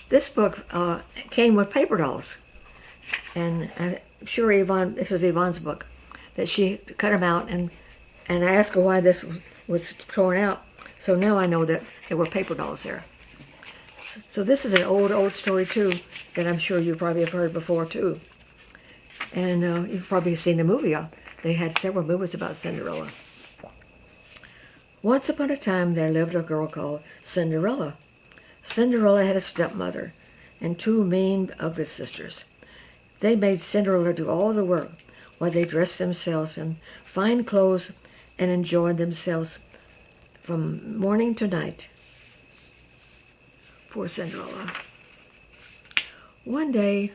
This book came with paper dolls, and I'm sure Yvonne, this is Yvonne's book, that she cut them out, and I asked her why this was torn out. So now I know that there were paper dolls there. So this is an old story too, that I'm sure you probably have heard before too. And you've probably seen the movie. They had several movies about Cinderella. Once upon a time there lived a girl called Cinderella. Cinderella had a stepmother and two mean, ugly sisters. They made Cinderella do all the work while they dressed themselves in fine clothes and enjoyed themselves from morning to night. Poor Cinderella. One day,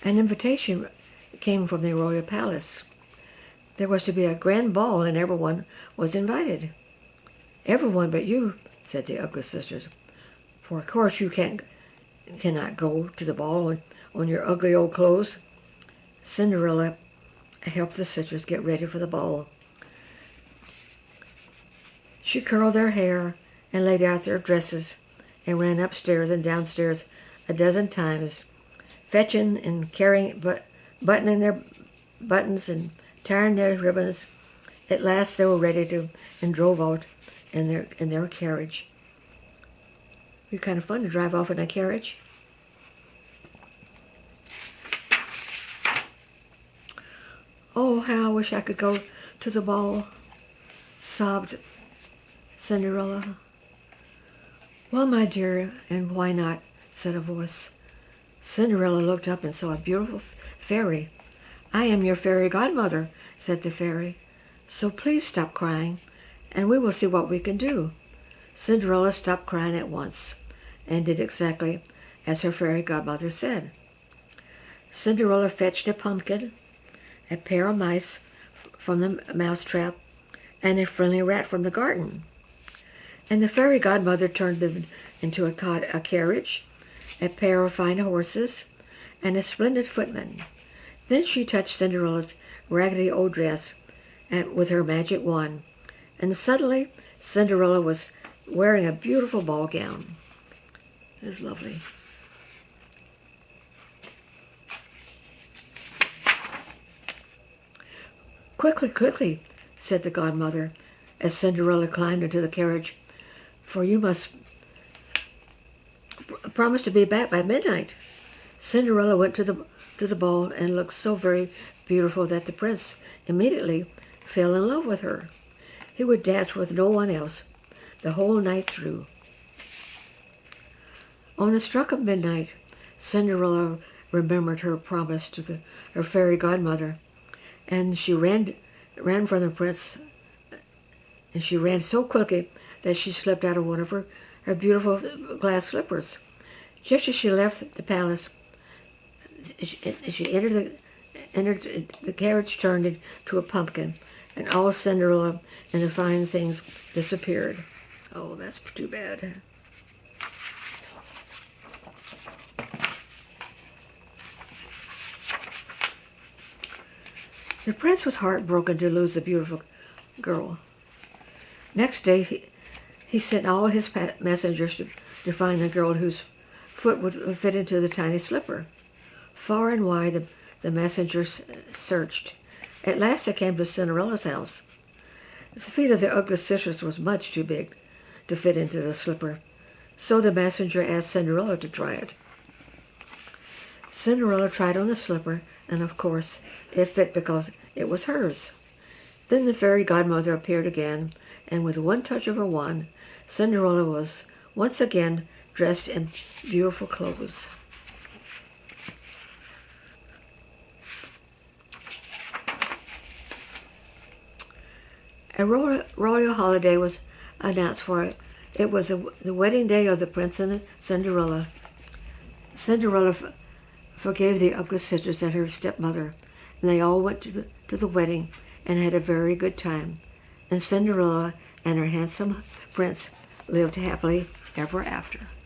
an invitation came from the royal palace. There was to be a grand ball and everyone was invited. Everyone but you, said the ugly sisters, for of course you cannot go to the ball on your ugly old clothes. Cinderella helped the sisters get ready for the ball. She curled their hair and laid out their dresses and ran upstairs and downstairs a dozen times, fetching and carrying, buttoning their buttons and tying their ribbons. At last they were ready to and drove out in their carriage. It'd be kind of fun to drive off in a carriage. Oh, how I wish I could go to the ball, sobbed Cinderella. Well, my dear, and why not, said a voice. Cinderella looked up and saw a beautiful fairy. I am your fairy godmother, said the fairy. So please stop crying, and we will see what we can do. Cinderella stopped crying at once, and did exactly as her fairy godmother said. Cinderella fetched a pumpkin, a pair of mice from the mousetrap, and a friendly rat from the garden. And the fairy godmother turned them into a carriage, a pair of fine horses, and a splendid footman. Then she touched Cinderella's raggedy old dress with her magic wand, and suddenly Cinderella was wearing a beautiful ball gown. It was lovely. Quickly, quickly, said the godmother, as Cinderella climbed into the carriage, for you must promise to be back by midnight. Cinderella went to the ball and looked so very beautiful that the prince immediately fell in love with her. He would dance with no one else the whole night through. On the stroke of midnight, Cinderella remembered her promise to her fairy godmother, and she ran from the prince, and she ran so quickly that she slipped out of one of her beautiful glass slippers. Just as she left the palace, she entered the carriage turned into a pumpkin, and all Cinderella and the fine things disappeared. Oh, that's too bad. The prince was heartbroken to lose the beautiful girl. Next day, he sent all his messengers to find the girl whose foot would fit into the tiny slipper. Far and wide, the messengers searched. At last, they came to Cinderella's house. The feet of the ugly sisters was much too big to fit into the slipper, so the messenger asked Cinderella to try it. Cinderella tried on the slipper, and of course, it fit because it was hers. Then the fairy godmother appeared again, and with one touch of her wand, Cinderella was once again dressed in beautiful clothes. A royal holiday was announced for it. It was the wedding day of the prince and Cinderella. Cinderella forgave the ugly sisters and her stepmother, and they all went to the wedding and had a very good time. And Cinderella and her handsome prince lived happily ever after.